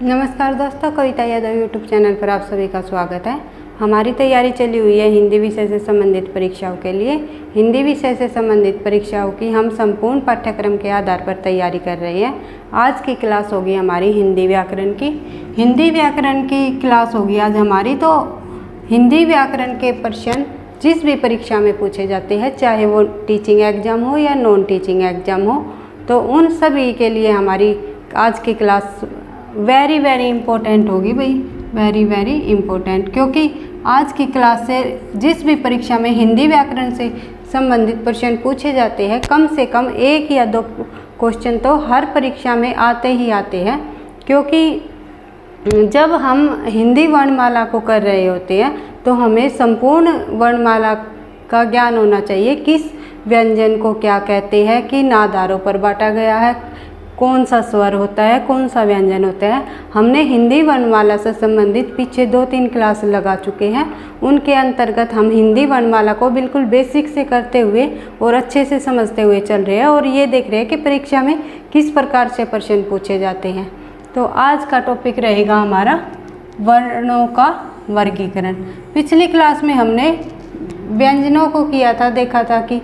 नमस्कार दोस्तों, कविता Yadav YouTube channel पर आप सभी का स्वागत है। हमारी तैयारी चली हुई है हिंदी विषय से संबंधित परीक्षाओं के लिए। हिंदी विषय से संबंधित परीक्षाओं की हम संपूर्ण पाठ्यक्रम के आधार पर तैयारी कर रहे हैं। आज की क्लास होगी हमारी हिंदी व्याकरण की। हिंदी व्याकरण की क्लास होगी आज हमारी। तो हिंदी व्याकरण के प्रश्न जिस भी परीक्षा में पूछे जाते हैं, चाहे वो टीचिंग एग्जाम हो या नॉन टीचिंग एग्जाम हो, तो उन सभी के लिए हमारी आज की क्लास वेरी इम्पोर्टेंट होगी भाई, वेरी इम्पोर्टेंट। क्योंकि आज की क्लास से जिस भी परीक्षा में हिंदी व्याकरण से संबंधित प्रश्न पूछे जाते हैं, कम से कम एक या दो क्वेश्चन तो हर परीक्षा में आते ही आते हैं। क्योंकि जब हम हिंदी वर्णमाला को कर रहे होते हैं तो हमें संपूर्ण वर्णमाला का ज्ञान होना चाहिए। किस व्यंजन को क्या कहते हैं, किन आधारों पर बांटा गया है, कौन सा स्वर होता है, कौन सा व्यंजन होता है। हमने हिंदी वर्णमाला से संबंधित पीछे 2-3 क्लास लगा चुके हैं। उनके अंतर्गत हम हिंदी वर्णमाला को बिल्कुल बेसिक से करते हुए और अच्छे से समझते हुए चल रहे हैं और ये देख रहे हैं कि परीक्षा में किस प्रकार से प्रश्न पूछे जाते हैं। तो आज का टॉपिक रहेगा हमारा वर्णों का वर्गीकरण। पिछली क्लास में हमने व्यंजनों को किया था, देखा था कि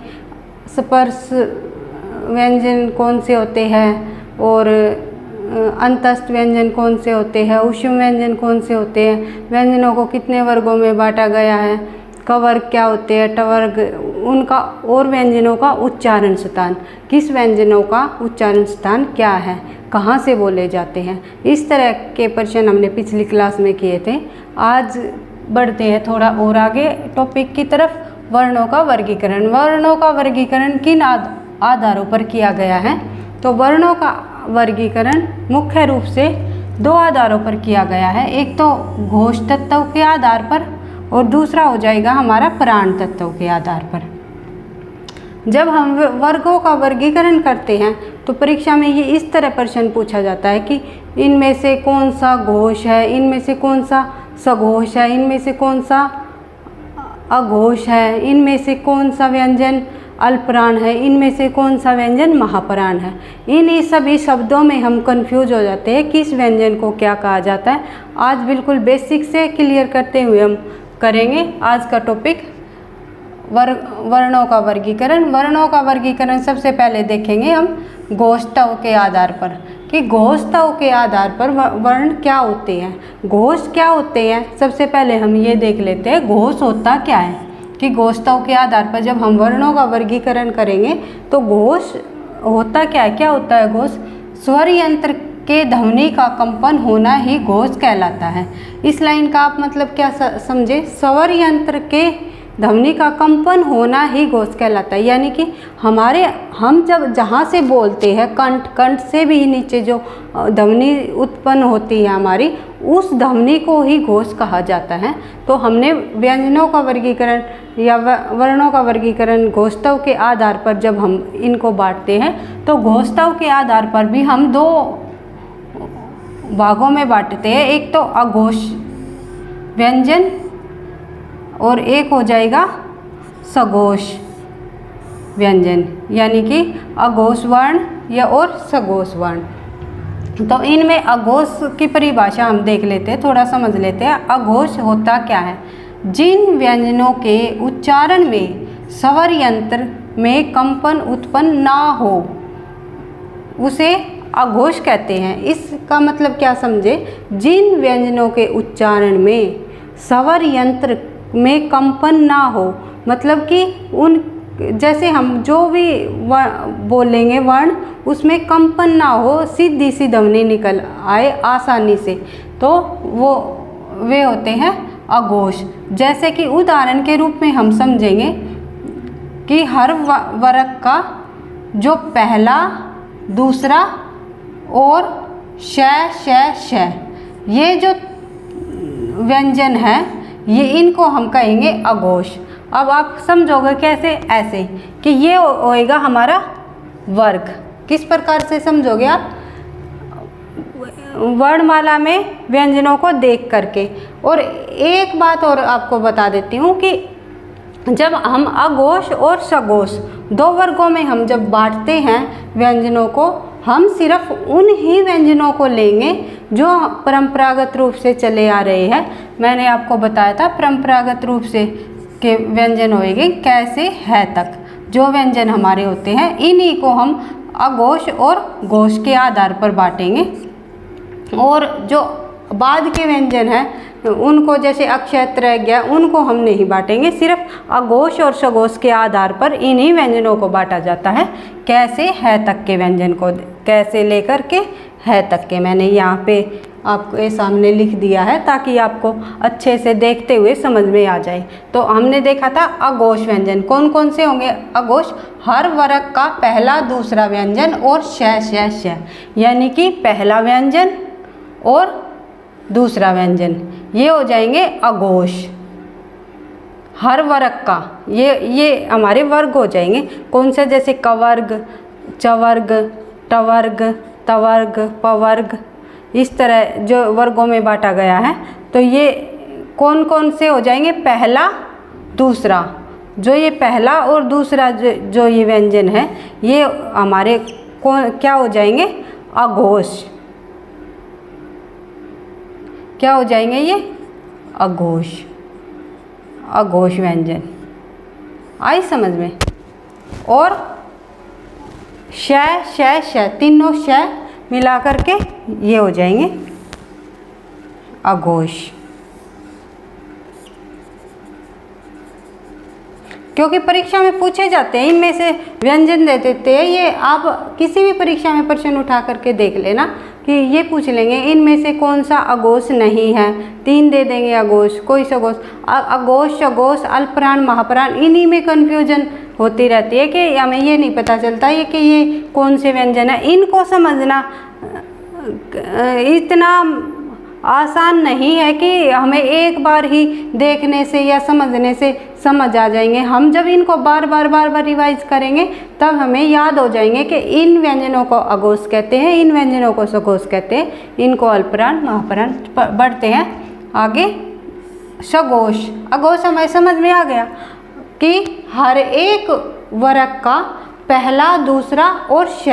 स्पर्श व्यंजन कौन से होते हैं और अंतस्थ व्यंजन कौन से होते हैं, ऊष्म व्यंजन कौन से होते हैं, व्यंजनों को कितने वर्गों में बांटा गया है, कवर्ग क्या होते हैं, टवर्ग, उनका और व्यंजनों का उच्चारण स्थान, किस व्यंजनों का उच्चारण स्थान क्या है, कहाँ से बोले जाते हैं। इस तरह के प्रश्न हमने पिछली क्लास में किए थे। आज बढ़ते हैं थोड़ा और आगे टॉपिक की तरफ। वर्णों का वर्गीकरण। वर्णों का वर्गीकरण किन आधारों पर किया गया है? तो वर्णों का वर्गीकरण मुख्य रूप से 2 आधारों पर किया गया है। एक तो घोष तत्व के आधार पर और दूसरा हो जाएगा हमारा प्राण तत्व के आधार पर। जब हम वर्गों का वर्गीकरण करते हैं तो परीक्षा में ये इस तरह प्रश्न पूछा जाता है कि इनमें से कौन सा घोष है, इनमें से कौन सा सघोष है, इनमें से कौन सा अघोष है, इनमें से कौन सा व्यंजन अल्पप्राण है, इनमें से कौन सा व्यंजन महाप्राण है। इन सभी शब्दों में हम कंफ्यूज हो जाते हैं किस व्यंजन को क्या कहा जाता है। आज बिल्कुल बेसिक से क्लियर करते हुए हम करेंगे आज का टॉपिक वर्णों का वर्गीकरण। वर्णों का वर्गीकरण सबसे पहले देखेंगे हम घोषतव के आधार पर कि घोषतव के आधार पर वर्ण क्या होते हैं, घोष क्या होते हैं। सबसे पहले हम ये देख लेते हैं घोष होता क्या है कि घोषतव के आधार पर जब हम वर्णों का वर्गीकरण करेंगे तो घोष होता क्या है। क्या होता है घोष? स्वर यंत्र के ध्वनि का कंपन होना ही घोष कहलाता है। इस लाइन का आप मतलब क्या समझे? स्वर यंत्र के ध्वनि का कंपन होना ही घोष कहलाता है। यानी कि हम जब जहाँ से बोलते हैं, कंठ से भी नीचे जो ध्वनि उत्पन्न होती है हमारी, उस ध्वनि को ही घोष कहा जाता है। तो हमने व्यंजनों का वर्गीकरण या वर्णों का वर्गीकरण घोषतव के आधार पर जब हम इनको बांटते हैं तो घोषतव के आधार पर भी हम 2 भागों में बांटते हैं। एक तो अघोष व्यंजन और एक हो जाएगा सघोष व्यंजन, यानी कि अघोष वर्ण या और सघोष वर्ण। तो इनमें अघोष की परिभाषा हम देख लेते हैं, थोड़ा समझ लेते हैं। अघोष होता क्या है? जिन व्यंजनों के उच्चारण में स्वर यंत्र में कंपन उत्पन्न ना हो उसे अघोष कहते हैं। इसका मतलब क्या समझे? जिन व्यंजनों के उच्चारण में स्वर यंत्र में कंपन ना हो, मतलब कि उन जैसे हम जो भी बोलेंगे वर्ण उसमें कंपन ना हो, सीधी सी ध्वनि निकल आए आसानी से, तो वे होते हैं अघोष। जैसे कि उदाहरण के रूप में हम समझेंगे कि हर वर्ग का जो पहला, दूसरा और श, ये जो व्यंजन है ये इनको हम कहेंगे अघोष। अब आप समझोगे कैसे? ऐसे कि ये होएगा हमारा वर्ग। किस प्रकार से समझोगे आप? वर्णमाला में व्यंजनों को देख करके। और एक बात और आपको बता देती हूँ कि जब हम अघोष और सघोष 2 वर्गों में हम जब बांटते हैं व्यंजनों को, हम सिर्फ उन ही व्यंजनों को लेंगे जो परंपरागत रूप से चले आ रहे हैं। मैंने आपको बताया था परंपरागत रूप से के व्यंजन होएंगे कैसे है तक, जो व्यंजन हमारे होते हैं इन्हीं को हम अघोष और घोष के आधार पर बांटेंगे। और जो बाद के व्यंजन हैं उनको जैसे अक्षत रह गया, उनको हम नहीं बांटेंगे, सिर्फ अघोष और सघोष के आधार पर इन्हीं व्यंजनों को बांटा जाता है। कैसे है तक के व्यंजन को, कैसे लेकर के है तक के, मैंने यहाँ पे आपको ये सामने लिख दिया है ताकि आपको अच्छे से देखते हुए समझ में आ जाए। तो हमने देखा था अघोष व्यंजन कौन कौन से होंगे। अघोष हर वर्ग का पहला दूसरा व्यंजन और श, यानी कि पहला व्यंजन और दूसरा व्यंजन, ये हो जाएंगे अघोष। हर वर्ग का ये हमारे वर्ग हो जाएंगे। कौन से, जैसे कवर्ग, चवर्ग, टवर्ग, तवर्ग, पवर्ग, इस तरह जो वर्गों में बांटा गया है। तो ये कौन कौन से हो जाएंगे, पहला दूसरा। जो ये पहला और दूसरा जो ये व्यंजन है ये हमारे कौन क्या हो जाएंगे, अघोष। क्या हो जाएंगे ये, अघोष, अघोष व्यंजन। आई समझ में। और श, तीनों श मिला करके ये हो जाएंगे अघोष। क्योंकि परीक्षा में पूछे जाते हैं, इनमें से व्यंजन दे देते हैं। ये आप किसी भी परीक्षा में प्रश्न उठा करके देख लेना कि ये पूछ लेंगे इनमें से कौन सा अघोष नहीं है। 3 दे देंगे अघोष, कोई सघोष। अघोष, सघोष, अल्पप्राण, महाप्राण, इन्हीं में कन्फ्यूजन होती रहती है कि हमें ये नहीं पता चलता है कि ये कौन से व्यंजन है। इनको समझना इतना आसान नहीं है कि हमें एक बार ही देखने से या समझने से समझ आ जाएंगे। हम जब इनको बार बार रिवाइज करेंगे तब हमें याद हो जाएंगे कि इन व्यंजनों को अघोष कहते हैं, इन व्यंजनों को सघोष कहते हैं, इनको अल्पप्राण, महाप्राण। बढ़ते हैं आगे। सघोष, अघोष हमें समझ में आ गया कि हर एक वर्ग का पहला, दूसरा और श,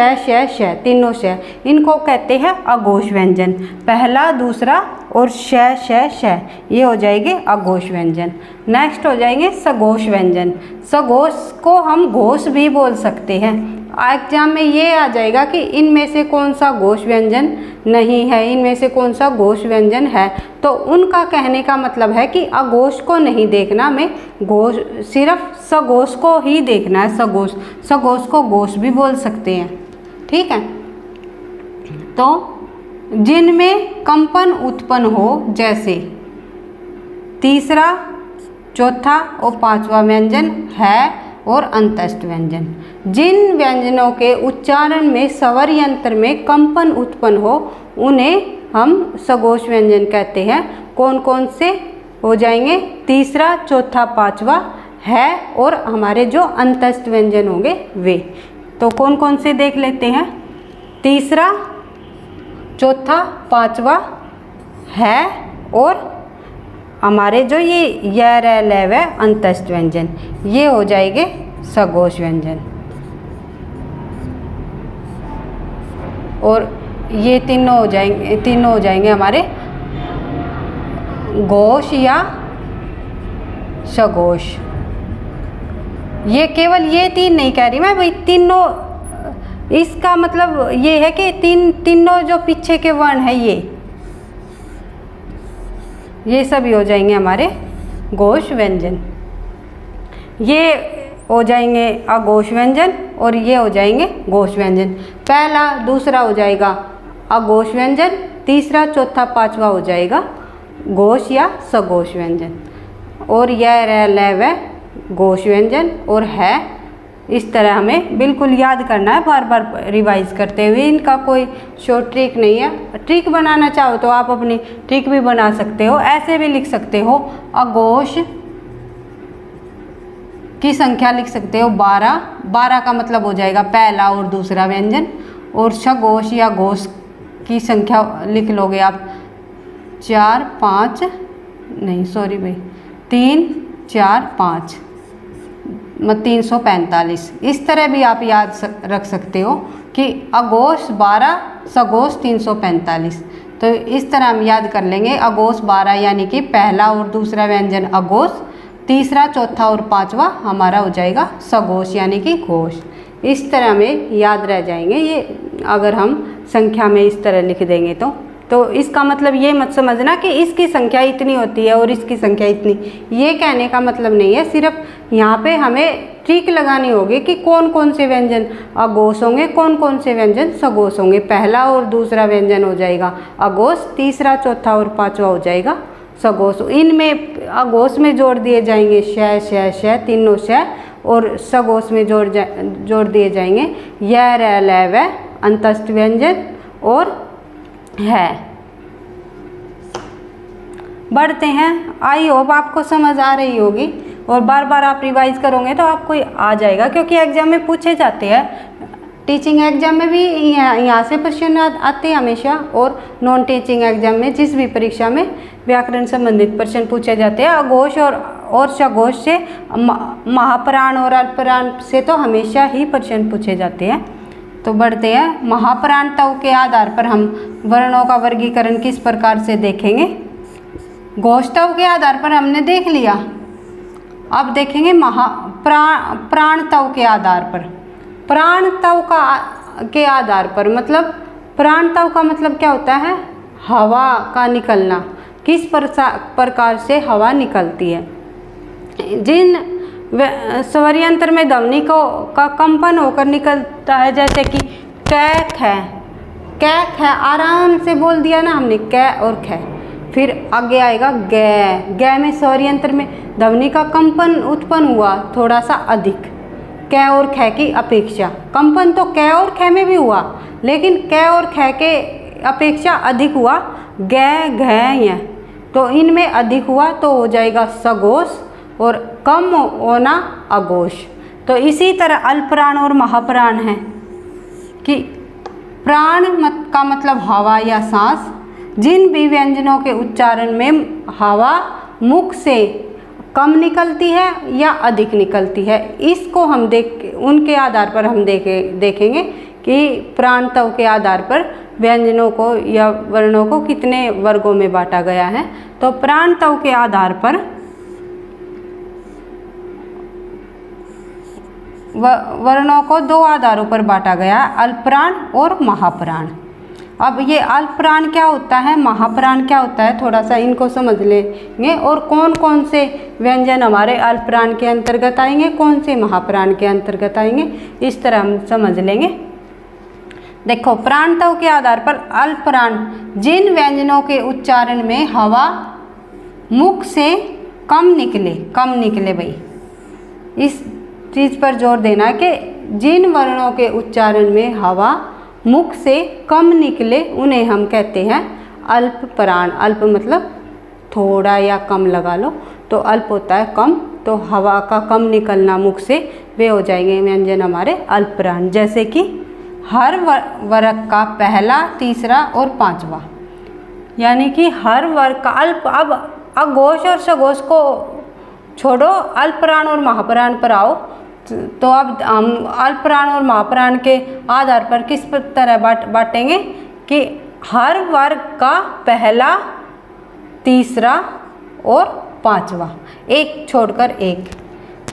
तीनों श, इनको कहते हैं अघोष व्यंजन। पहला, दूसरा और श, ये हो जाएंगे अघोष व्यंजन। नेक्स्ट हो जाएंगे सघोष व्यंजन। सघोष को हम घोष भी बोल सकते हैं। एग्जाम में ये आ जाएगा कि इनमें से कौन सा घोष व्यंजन नहीं है, इनमें से कौन सा घोष व्यंजन है। तो उनका कहने का मतलब है कि अघोष को नहीं देखना, में घोष, सिर्फ सघोष को ही देखना है। सघोष को घोष भी बोल सकते हैं, ठीक है। तो जिनमें कंपन उत्पन्न हो, जैसे तीसरा, चौथा और पांचवा व्यंजन है और अंतस्थ व्यंजन। जिन व्यंजनों के उच्चारण में स्वर यंत्र में कंपन उत्पन्न हो उन्हें हम सघोष व्यंजन कहते हैं। कौन कौन से हो जाएंगे, तीसरा, चौथा, पांचवा है और हमारे जो अंतस्थ व्यंजन होंगे वे। तो कौन कौन से देख लेते हैं। तीसरा, चौथा, पांचवा है और हमारे जो ये य, र, ल, व अंतस्थ व्यंजन, ये हो जाएंगे सघोष व्यंजन। और ये तीनों हो जाएंगे हमारे घोष या सघोष। ये केवल ये 3 नहीं कह रही मैं भाई, तीनों, इसका मतलब ये है कि तीनों जो पीछे के वर्ण है ये सभी हो जाएंगे हमारे घोष व्यंजन। ये हो जाएंगे अघोष व्यंजन और ये हो जाएंगे घोष व्यंजन। पहला, दूसरा हो जाएगा अघोष व्यंजन, तीसरा, चौथा, पांचवा हो जाएगा घोष या सघोष व्यंजन। और यह, र, ल, व घोष व्यंजन और है। इस तरह हमें बिल्कुल याद करना है, बार बार रिवाइज करते हुए। इनका कोई शॉर्ट ट्रिक नहीं है। ट्रिक बनाना चाहो तो आप अपनी ट्रिक भी बना सकते हो, ऐसे भी लिख सकते हो। अघोष की संख्या लिख सकते हो 12। 12 का मतलब हो जाएगा पहला और दूसरा व्यंजन। और सघोष या घोष की संख्या लिख लोगे आप 4, 5, नहीं सॉरी भाई 3, 4, 5, 345। इस तरह भी आप याद रख सकते हो कि अघोष 12, सघोष 345। तो इस तरह हम याद कर लेंगे। अघोष 12 यानी कि पहला और दूसरा व्यंजन अघोष, तीसरा, चौथा और पांचवा हमारा हो जाएगा सघोष यानी कि घोष। इस तरह में याद रह जाएंगे ये, अगर हम संख्या में इस तरह लिख देंगे तो इसका मतलब ये मत समझना कि इसकी संख्या इतनी होती है और इसकी संख्या इतनी, ये कहने का मतलब नहीं है। सिर्फ यहाँ पे हमें ट्रिक लगानी होगी कि कौन कौन से व्यंजन अघोष होंगे, कौन कौन से व्यंजन सघोष होंगे। पहला और दूसरा व्यंजन हो जाएगा अघोष, तीसरा, चौथा और पांचवा हो जाएगा सघोष। इनमें अघोष में जोड़ दिए जाएंगे श श श, तीनों श, और सघोष में जोड़ दिए जाएंगे य र ल व, अंतस्थ व्यंजन और है। बढ़ते हैं। आई होप आपको समझ आ रही होगी और बार बार आप रिवाइज करोगे तो आपको आ जाएगा, क्योंकि एग्जाम में पूछे जाते हैं। टीचिंग एग्जाम में भी यहाँ से क्वेश्चन आते हैं हमेशा, और नॉन टीचिंग एग्जाम में जिस भी परीक्षा में व्याकरण संबंधित प्रश्न पूछे जाते हैं अघोष और सघोष से, महाप्राण और अल्पप्राण से तो हमेशा ही प्रश्न पूछे जाते हैं। तो बढ़ते हैं। महाप्राणताओं के आधार पर हम वर्णों का वर्गीकरण किस प्रकार से देखेंगे। घोषताओं के आधार पर हमने देख लिया, अब देखेंगे प्राणताओं के आधार पर। प्राणताओं के आधार पर मतलब, प्राणताओं का मतलब क्या होता है, हवा का निकलना, किस प्रकार से हवा निकलती है। जिन स्वरयंत्र में ध्वनि का कंपन होकर निकलता है, जैसे कि कै ख, आराम से बोल दिया ना हमने, कै और ख। फिर आगे आएगा ग, ग में स्वरयंत्र में ध्वनि का कंपन उत्पन्न हुआ थोड़ा सा अधिक, कै और ख की अपेक्षा। कंपन तो कै और ख में भी हुआ, लेकिन कै और ख के अपेक्षा अधिक हुआ ग, घ, य। तो इनमें अधिक हुआ तो हो जाएगा सघोष, और कम होना अघोष। तो इसी तरह अल्पप्राण और महाप्राण है कि प्राण का मतलब हवा या सांस, जिन भी व्यंजनों के उच्चारण में हवा मुख से कम निकलती है या अधिक निकलती है, इसको हम उनके आधार पर हम देखेंगे कि प्राणताओं के आधार पर व्यंजनों को या वर्णों को कितने वर्गों में बांटा गया है। तो प्राणताओं के आधार पर वर्णों को दो आधारों पर बांटा गया है, अल्पप्राण और महाप्राण। अब ये अल्पप्राण क्या होता है, महाप्राण क्या होता है, थोड़ा सा इनको समझ लेंगे, और कौन कौन से व्यंजन हमारे अल्पप्राण के अंतर्गत आएंगे, कौन से महाप्राण के अंतर्गत आएंगे, इस तरह हम समझ लेंगे। देखो, प्राणताओं के आधार पर अल्पप्राण जिन व्यंजनों के उच्चारण में हवा मुख से कम निकले भाई, इस चीज़ पर जोर देना कि जिन वर्णों के उच्चारण में हवा मुख से कम निकले उन्हें हम कहते हैं अल्पप्राण। अल्प मतलब थोड़ा या कम लगा लो, तो अल्प होता है कम, तो हवा का कम निकलना मुख से, वे हो जाएंगे व्यंजन हमारे अल्पप्राण। जैसे कि हर वर्ग का पहला, तीसरा और पांचवा, यानी कि हर वर्ग का अल्प। अब अघोष और सघोष को छोड़ो, अल्पप्राण और महाप्राण पर आओ। तो अब हम अल्पप्राण और महाप्राण के आधार पर किस तरह बांटेंगे कि हर वर्ग का पहला, तीसरा और पांचवा, एक छोड़कर एक,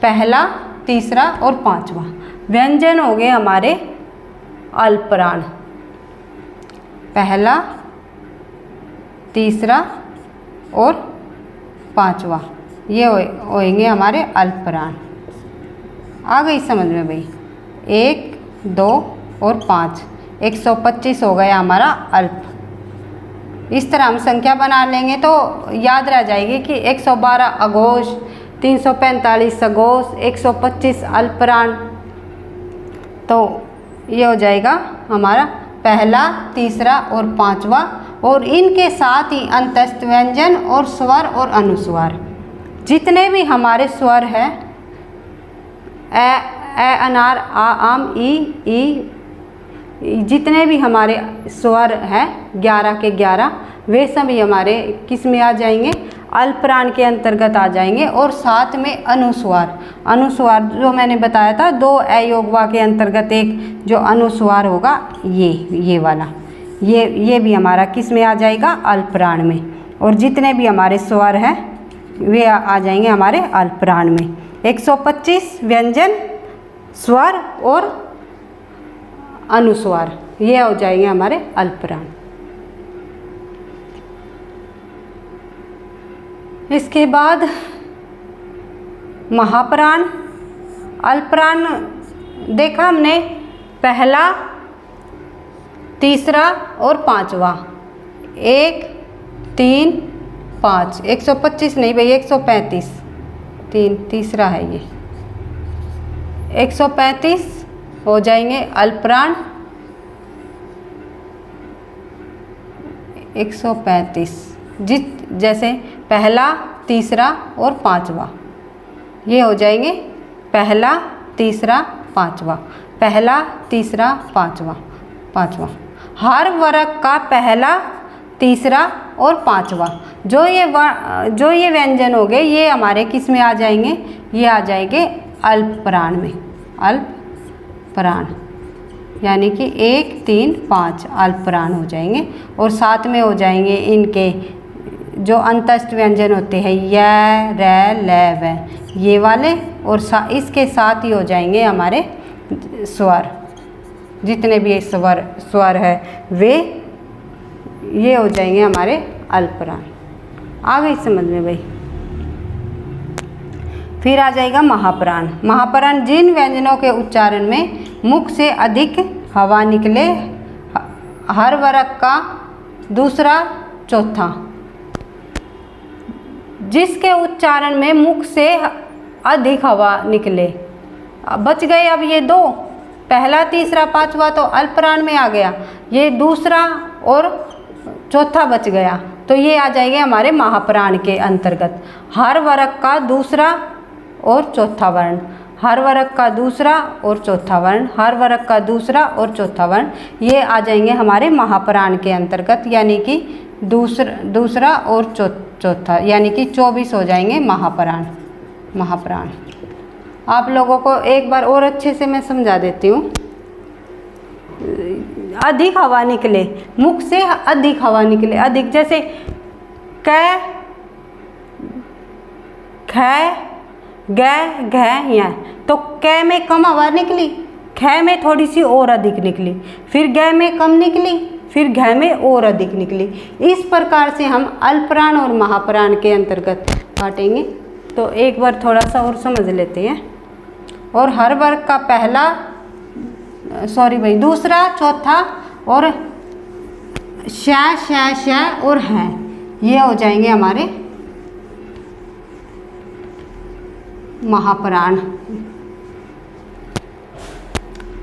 पहला, तीसरा और पांचवा व्यंजन हो गए हमारे अल्पप्राण। पहला, तीसरा और पांचवा ये होंगे हमारे अल्पप्राण। आ गई समझ में भाई। 1, 2 और 5, 125 हो गया हमारा अल्प। इस तरह हम संख्या बना लेंगे तो याद रह जाएगी कि 112 अघोष, 345 सघोष, 125 अल्पप्राण। तो ये हो जाएगा हमारा पहला, तीसरा और पांचवा, और इनके साथ ही अंतस्थ व्यंजन और स्वर और अनुस्वार। जितने भी हमारे स्वर हैं, ए अनार, आ आम, ई, जितने भी हमारे स्वर हैं 11 के 11, वे सभी हमारे किस में आ जाएंगे, अल्पप्राण के अंतर्गत आ जाएंगे। और साथ में अनुस्वार जो मैंने बताया था, 2 अयोग वा के अंतर्गत एक जो अनुस्वार होगा ये वाला, ये भी हमारा किस में आ जाएगा, अल्पप्राण में। और जितने भी हमारे स्वर हैं वे आ जाएंगे हमारे अल्पप्राण में। 125 व्यंजन, स्वर और अनुस्वार ये हो जाएंगे हमारे अल्पप्राण। इसके बाद महाप्राण। अल्पप्राण देखा हमने, पहला, तीसरा और पांचवा, 1 3 5, 125 नहीं भाई 135, 3 तीसरा है ये, 135 हो जाएंगे अल्पप्राण। 135 जैसे पहला, तीसरा और पांचवा ये हो जाएंगे पहला, तीसरा, पांचवा, पहला, तीसरा, पांचवा। हर वर्ग का पहला, तीसरा और पांचवा जो ये व्यंजन हो गए ये हमारे किस में आ जाएंगे, ये आ जाएंगे अल्पप्राण में। अल्पप्राण यानी कि 1 3 5 अल्पप्राण हो जाएंगे। और साथ में हो जाएंगे इनके जो अंतस्थ व्यंजन होते हैं य, र, ल, व ये वाले। और इसके साथ ही हो जाएंगे हमारे स्वर, जितने भी स्वर है वे ये हो जाएंगे हमारे अल्पप्राण। आ गई समझ में भाई। फिर आ जाएगा महाप्राण। महाप्राण जिन व्यंजनों के उच्चारण में मुख से अधिक हवा निकले, हर वर्ग का दूसरा, चौथा। जिसके उच्चारण में मुख से अधिक हवा निकले, बच गए अब ये 2, पहला, तीसरा, पांचवा तो अल्पप्राण में आ गया, ये दूसरा और चौथा बच गया तो ये आ जाएंगे हमारे महाप्राण के अंतर्गत। हर वर्ग का दूसरा और चौथा वर्ण, हर वर्ग का दूसरा और चौथा वर्ण, हर वर्ग का दूसरा और चौथा वर्ण ये आ जाएंगे हमारे महाप्राण के अंतर्गत। यानी कि दूसरा और चौथा यानी कि 24 हो जाएंगे महाप्राण। आप लोगों को एक बार और अच्छे से मैं समझा देती हूँ। अधिक हवा निकले, मुख से अधिक हवा निकले, अधिक जैसे क, ख, ग, घ, य, तो क में कम हवा निकली, ख में थोड़ी सी और अधिक निकली, फिर ग में कम निकली, फिर घ में और अधिक निकली। इस प्रकार से हम अल्पप्राण और महाप्राण के अंतर्गत बांटेंगे। तो एक बार थोड़ा सा और समझ लेते हैं। और हर वर्ग का पहला, दूसरा, चौथा और श और है ये हो जाएंगे हमारे महाप्राण।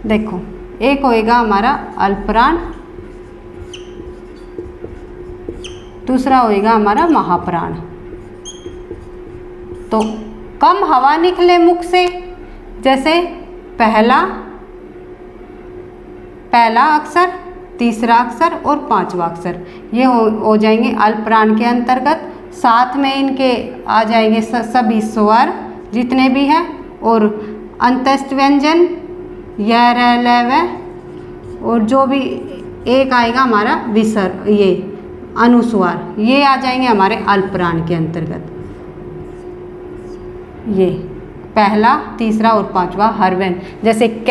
देखो, एक होएगा हमारा अल्पप्राण, दूसरा होएगा हमारा महाप्राण। तो कम हवा निकले मुख से, जैसे पहला अक्षर, तीसरा अक्षर और पांचवा अक्षर ये हो जाएंगे अल्पप्राण के अंतर्गत। साथ में इनके आ जाएंगे सभी स्वर जितने भी हैं और अंतस्थ व्यंजन य, र, ल, व और जो भी एक आएगा हमारा विसर्ग, ये अनुस्वार ये आ जाएंगे हमारे अल्पप्राण के अंतर्गत। ये पहला, तीसरा और पांचवा हर व्यंजन, जैसे क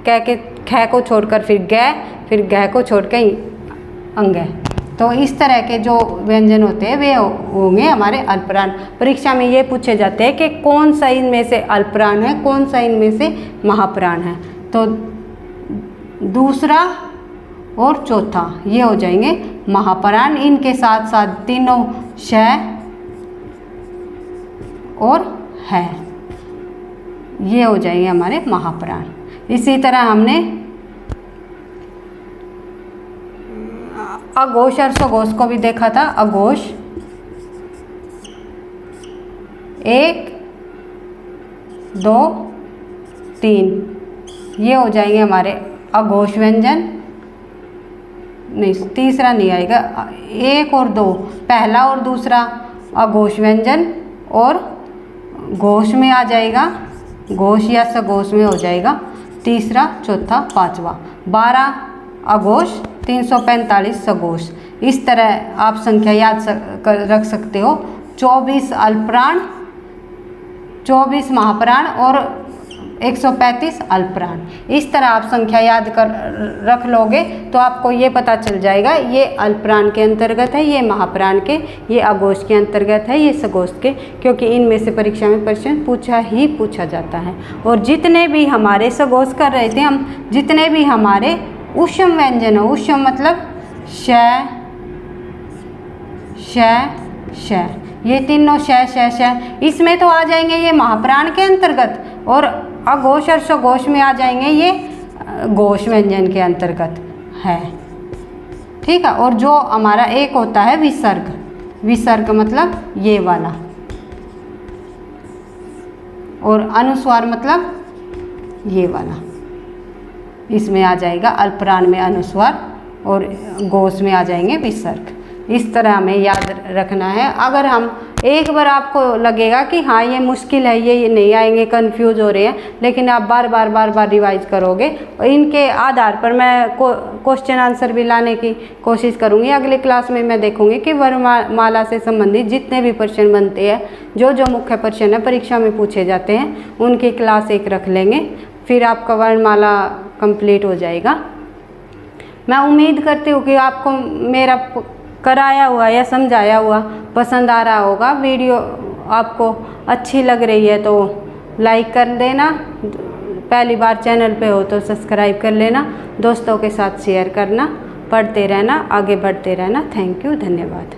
के ख को छोड़कर फिर घ को छोड़कर अंग। तो इस तरह के जो व्यंजन होते हैं वे होंगे हमारे अल्पप्राण। परीक्षा में ये पूछे जाते हैं कि कौन सा इनमें से अल्पप्राण है, कौन सा इनमें से महाप्राण है। तो दूसरा और चौथा ये हो जाएंगे महाप्राण। इनके साथ साथ तीनों श और है ये हो जाएंगे हमारे महाप्राण। इसी तरह हमने अघोष और सघोष को भी देखा था। अघोष 1 2 3 ये हो जाएंगे हमारे अघोष व्यंजन। नहीं, तीसरा नहीं आएगा, 1 और 2 पहला और दूसरा अघोष व्यंजन और घोष में आ जाएगा, घोष या सघोष में हो जाएगा तीसरा, चौथा, पांचवा। 12 अघोष 345 सगोश। इस तरह आप संख्या याद रख सकते हो। 24 अल्पप्राण, 24 महाप्राण और 135 अल्पप्राण। इस तरह आप संख्या याद कर रख लोगे तो आपको ये पता चल जाएगा ये अल्पप्राण के अंतर्गत है, ये महाप्राण के, ये अघोष के अंतर्गत है, ये सगोष के, क्योंकि इनमें से परीक्षा में प्रश्न पूछा जाता है। और जितने भी हमारे सगोष कर रहे थे हम, जितने भी हमारे ऊष्म व्यंजन हो, ऊष्म मतलब श, ये तीनों श, इसमें तो आ जाएंगे ये महाप्राण के अंतर्गत, और अघोष और सघोष में आ जाएंगे ये घोष व्यंजन के अंतर्गत है। ठीक है। और जो हमारा एक होता है विसर्ग, विसर्ग मतलब ये वाला, और अनुस्वार मतलब ये वाला, इसमें आ जाएगा अल्पप्राण में अनुस्वार और घोष में आ जाएंगे विसर्ग। इस तरह हमें याद रखना है। अगर हम एक बार आपको लगेगा कि हाँ ये मुश्किल है, ये नहीं आएंगे, कंफ्यूज हो रहे हैं, लेकिन आप बार बार रिवाइज करोगे और इनके आधार पर मैं क्वेश्चन आंसर भी लाने की कोशिश करूँगी। अगली क्लास में मैं देखूँगी कि वर्णमाला से संबंधित जितने भी प्रश्न बनते हैं, जो मुख्य प्रश्न है परीक्षा में पूछे जाते हैं, उनकी क्लास एक रख लेंगे, फिर आपका वर्णमाला कंप्लीट हो जाएगा। मैं उम्मीद करती हूँ कि आपको मेरा कराया हुआ या समझाया हुआ पसंद आ रहा होगा। वीडियो आपको अच्छी लग रही है तो लाइक कर देना, पहली बार चैनल पे हो तो सब्सक्राइब कर लेना, दोस्तों के साथ शेयर करना, पढ़ते रहना, आगे बढ़ते रहना। थैंक यू, धन्यवाद।